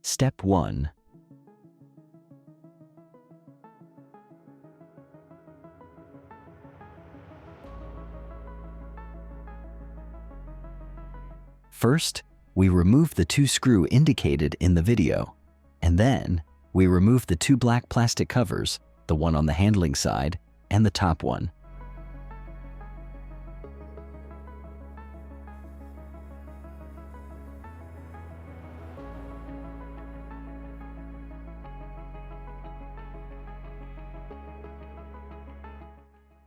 Step 1. First, we remove the 2 screws indicated in the video, and then we remove the 2 black plastic covers, the one on the handling side and the top one.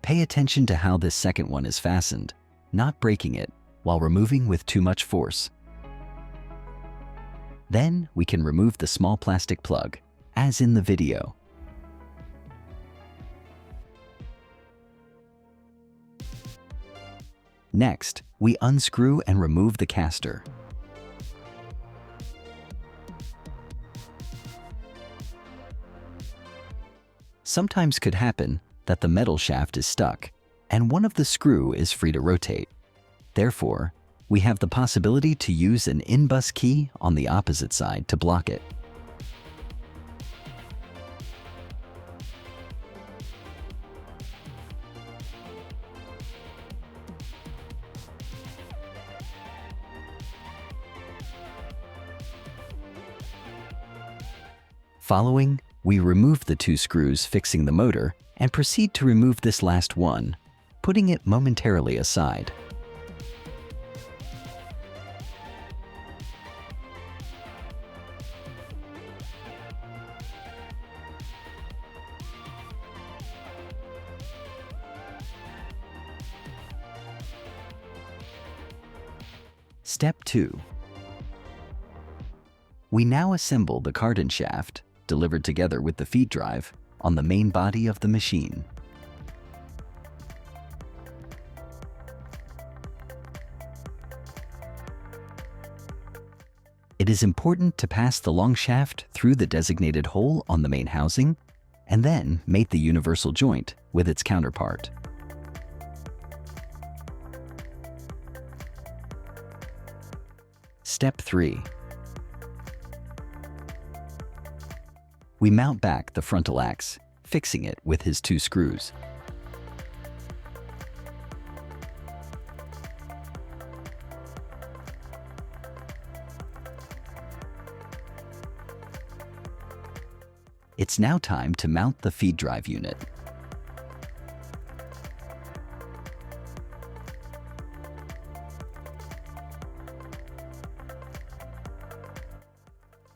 Pay attention to how this second one is fastened, not breaking it while removing with too much force. Then we can remove the small plastic plug, as in the video. Next, we unscrew and remove the caster. Sometimes could happen that the metal shaft is stuck and one of the screws is free to rotate. Therefore, we have the possibility to use an in-bus key on the opposite side to block it. Following, we remove the 2 screws fixing the motor and proceed to remove this last one, putting it momentarily aside. Step 2. We now assemble the cardan shaft, delivered together with the feed drive, on the main body of the machine. It is important to pass the long shaft through the designated hole on the main housing, and then mate the universal joint with its counterpart. Step 3. We mount back the frontal axe, fixing it with his 2 screws. It's now time to mount the feed drive unit.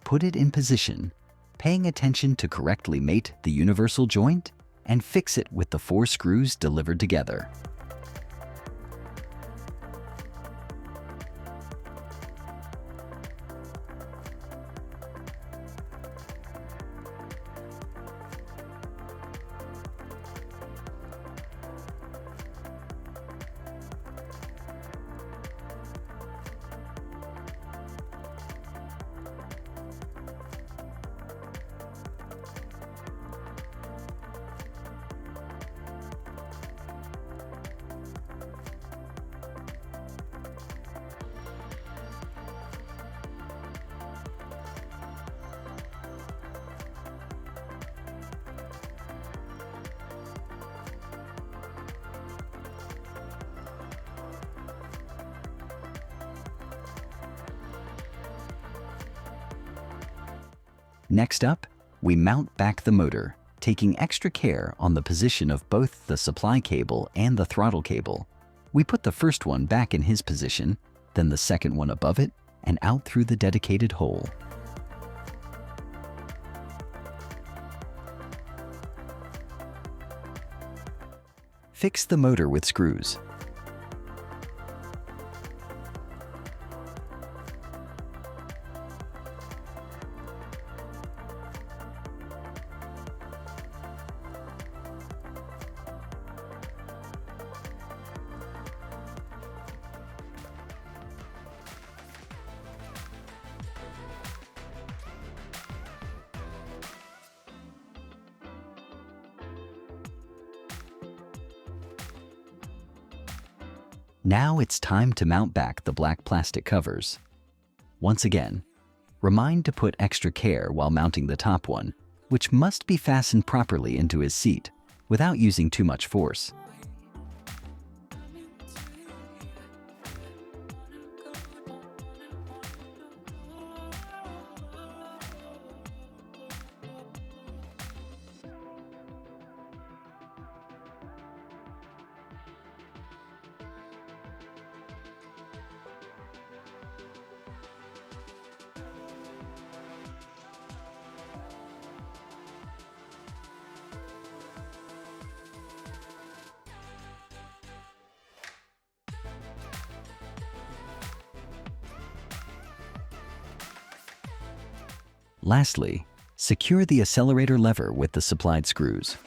Put it in position, paying attention to correctly mate the universal joint and fix it with the 4 screws delivered together. Next up, we mount back the motor, taking extra care on the position of both the supply cable and the throttle cable. We put the first one back in his position, then the second one above it, and out through the dedicated hole. Fix the motor with screws. Now it's time to mount back the black plastic covers. Once again, Remind to put extra care while mounting the top one, which must be fastened properly into his seat without using too much force. Lastly, secure the accelerator lever with the supplied screws.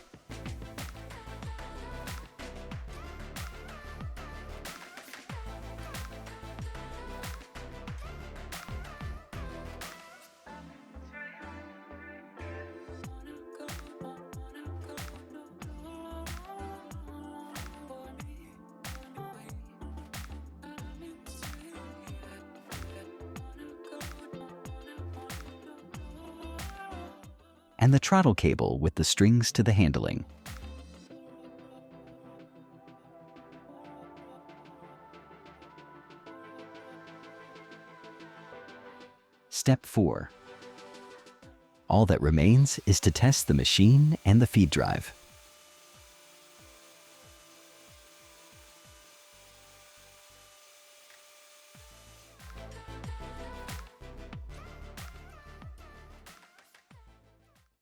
And the throttle cable with the strings to the handling. Step 4. All that remains is to test the machine and the feed drive.